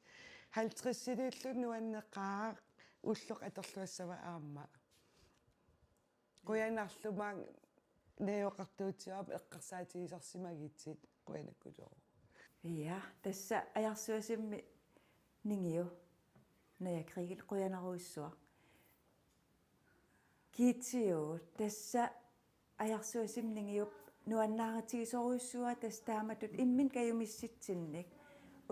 50-силииллу нуаннеқаа уллоқ аторлуассава аама куянарлумаан наёқартуутиарап эққарсаатигисарсимагитсит куянаккулоо иа тасса аярсуасимми нингиу наякригил куянаруиссуа киитсиу тасса аярсуасим нингиуп нуаннааратигисоруиссуа тастааматут иммин каюмисситсинник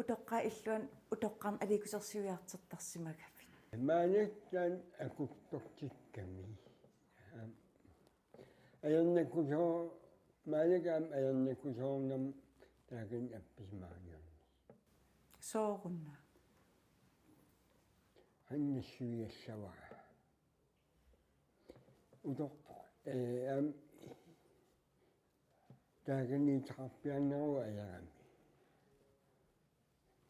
утоққаа иллуан утоққарн аликусерсивиартертарсимагавит маанаттан акуттортикками аяннаккусоо маанакаам аяннаккусоорнам таакин апписмааниун соорунна анниссуиассава утоқ ам таакини тақарпианнеру аярами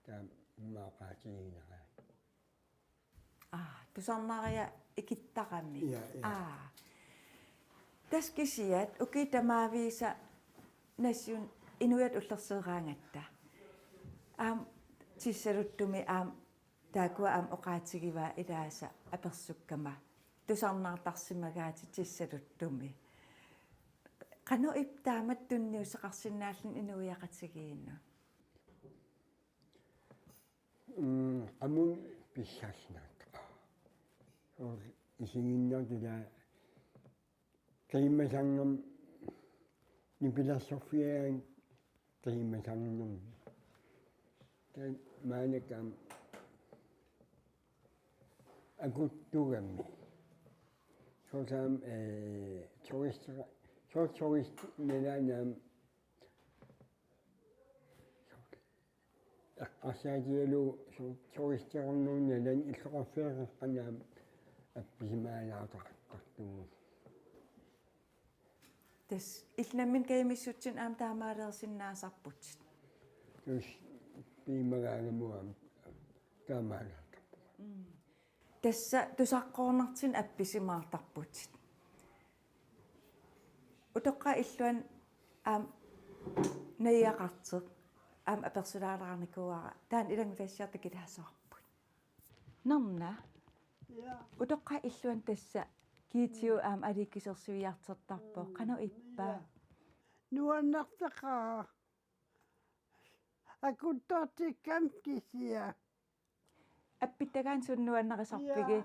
таам маақаатигинера тусарнаария икиттарами таскисиат укитамаависа нассиун инуят уллерсеераангатта аам тиссалуттуми аам таакуа аам оқаатигива илааса аперсуккама тусарнаартарсимагаати тиссалуттуми qanu iptaamat tunniusseqarsinnaallun inuiaqatigиинну amun pissarnaat or isingиннартила каймасангам нипилассорфиаан каймасангнум маанакам акуттугамми сосаам турист неланаам аққарсаатиалу туристернуунналан иллоқарфеэққанаам апписимаалаартақаттартугу тас илнаммин каимиссутсин аам таамаалерсиннаасарпут тус пимагаагамуам таамаалаартарпу тасса тусаққорнартин апписимаартарпут утоққа иллуан аам наяақартеқ аам аперсулаалаарникуара таан илангулассиарта килаасоарпут норна утоққа иллуан тасса киитиу аам аликкисерсуиартертарпо қано иппаа нуаннартақаа акуттартиккам кисия аппиттагаан суннуаннерисарпиги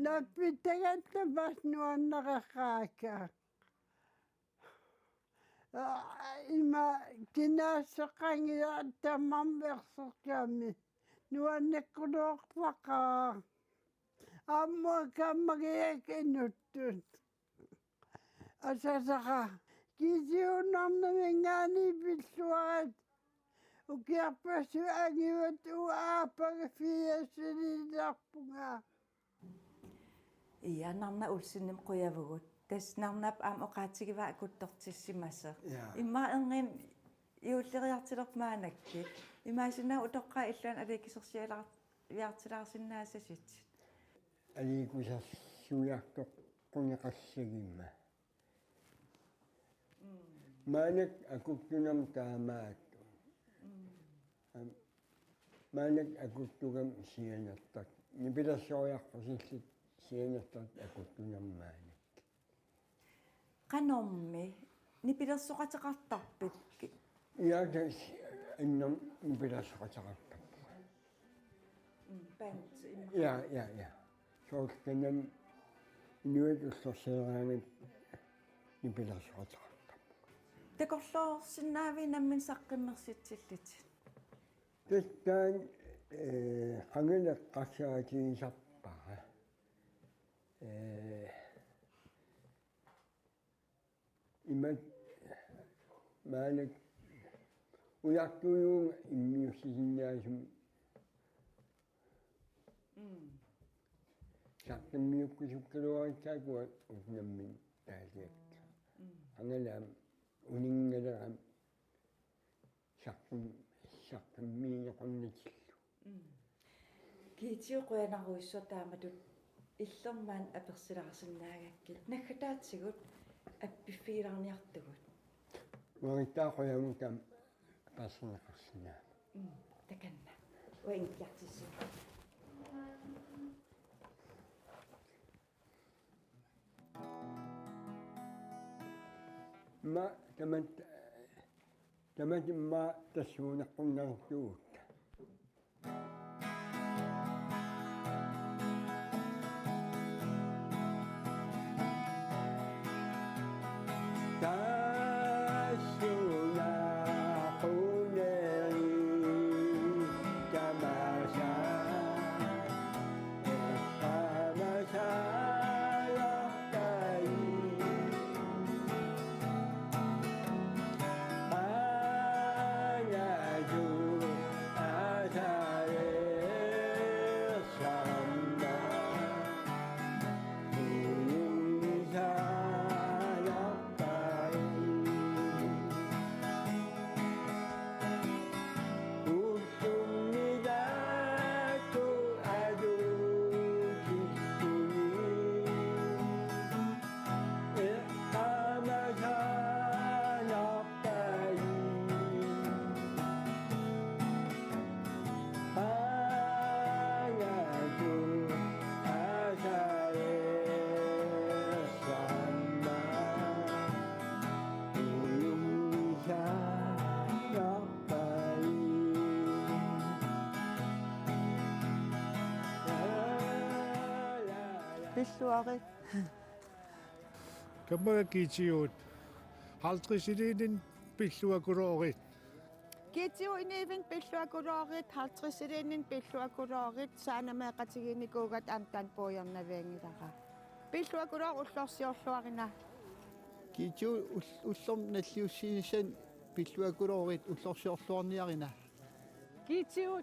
наппиттагантапас нуаннеқаққаака има кинаассеқангиа таммамверсеркаами нуаннеккулуортақаа аммуа каммагиак инуттут асасаqa кисиуннарнамингаани пиллуарат укиарпассу агиват уаапага фиассилилаарпунга ианарна улсинним қуявгут таснарнап аам оқаатигива акуттортиссимассе имма энгин иуллериартилермаанакки имаасинаа утоққа иллуан аликкисерсиалаар виартилаарсиннаасасит аликусарсуяартоқ quniqassagimma maanak akuttunam taamaattu maanak akuttugam sianartat nipilassoriarpusillit sianartat akuttunam maanak qanormi nipilersoqatеқартарпит iatas annam nipilassoqataqartarpu пант ja soortanam inuatussорсеераангат nipilassoqataqartarpu такорлоорсинаави наммин саққиммерситсиллит таттаан qangileqqarsaatigisarpara имат maanak уяртуюун иммиуссисиннаасум сартэммиуккусуккалуариккаакуа уснаммин таалиакка ангалаам унингалерам сартэммиинеқорнатиллу киитиу қуянаруиссуа тааматут иллермаан аперсилаарсинаагаккит наггатаатсигут аппиффигиларниартугут уариттаақояму таам пассанеқарсинаа таканна уингиартиссу ма тамат ма тассуунеққуннартуут пиллуари каммага киитиуут хаалтриsilinin пиллуакулоорит Kiitiu iniivin pilluakuloorit 50-inin pilluakuloorit saanamaaqqatiginiikuugat aamtaan puujarnaviangilaqa. Pilluakuloor ullorsiorluarina. Kiitiu ullorm nalliussiinisan pilluakuloorit ullorsiorluarniarina. Kiitiu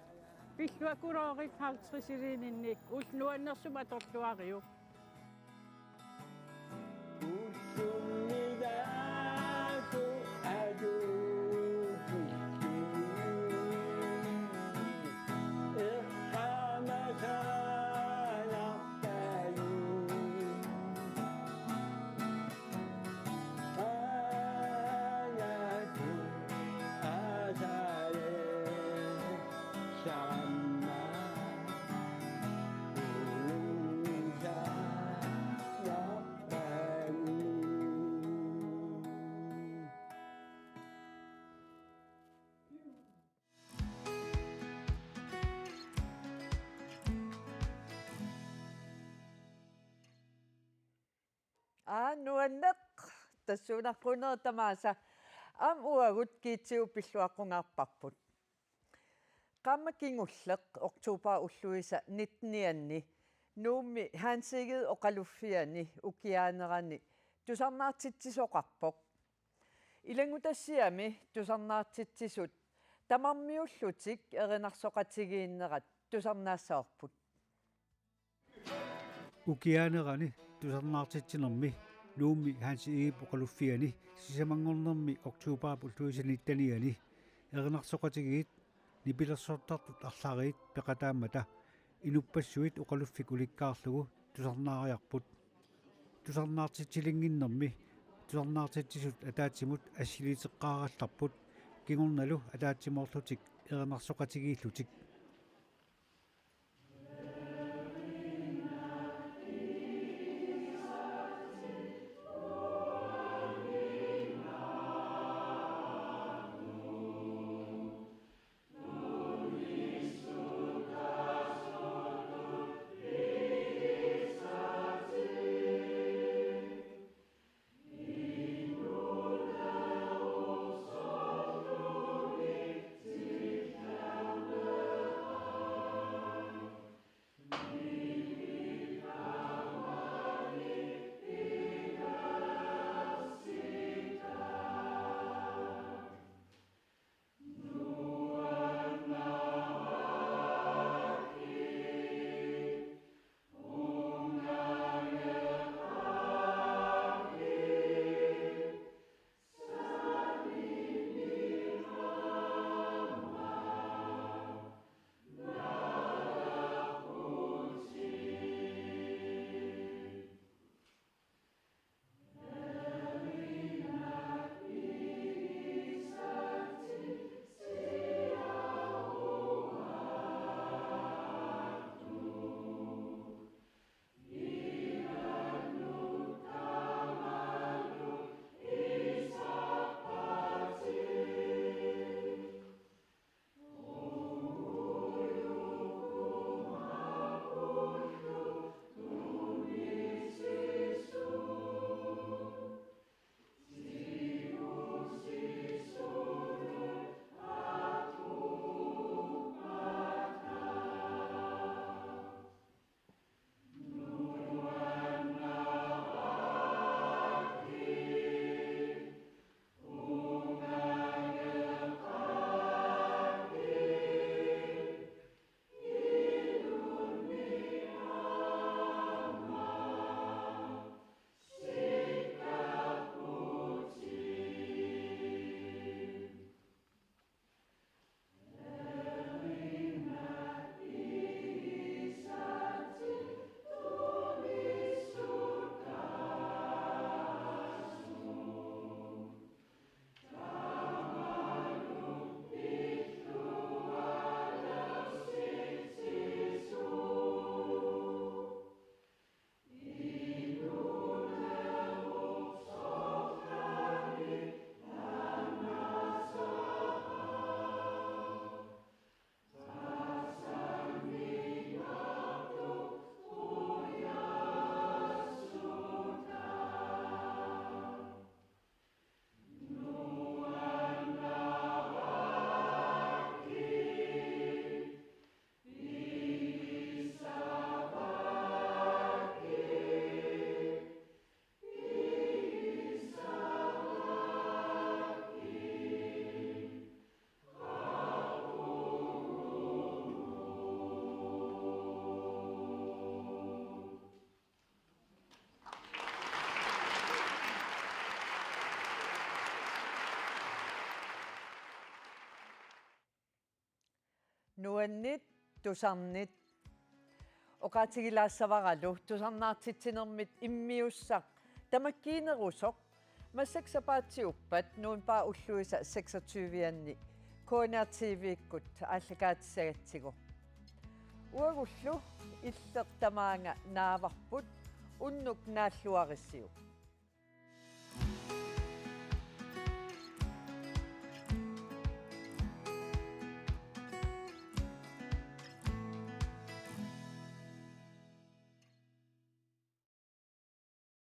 pilluakuloorit 50-inin ulnuannersum atorluariu. Nuanneq tassuunarquner tamaasa am uagut kiitsiu pilluaqungaarparput. Qamma kingulleq oktupa ulluisa 19 nuummi haansigiit oqaluffiani ukiaanerani tusarnaartitsisoqarpoq. Ilangutassiami tusarnaartitsisut tamarmiullutik erinarsoqatigiinnerat tusarnaassaorput. Ukiaanerani tusarnaartitsinermi nuummi haansi iip oqaluffiani sisamangornermi oktuupaap ulluisanittaniani erinarsoqatigiit nipilersortartut arlariit peqataammata inuppassuit oqaluffik ulikkaarlugu tusarnaariarput tusarnaartitsilinginnermi tusarnaartitsisut ataatsimut assiliteqqaarallarput kingornalu ataatsimorlutik erinarsoqatigiillutik. nuannit tusarnit oqatigilaassavaralu tusarnaartitsinermit immiussaq tamakkiinerusoq массаксапаатсиуппат нуунпаа уллуиса 26-ианни коонертивиккут ааллакаатиссагатсигу уагуллу иллертамаанга нааварпут уннук нааллуариссиу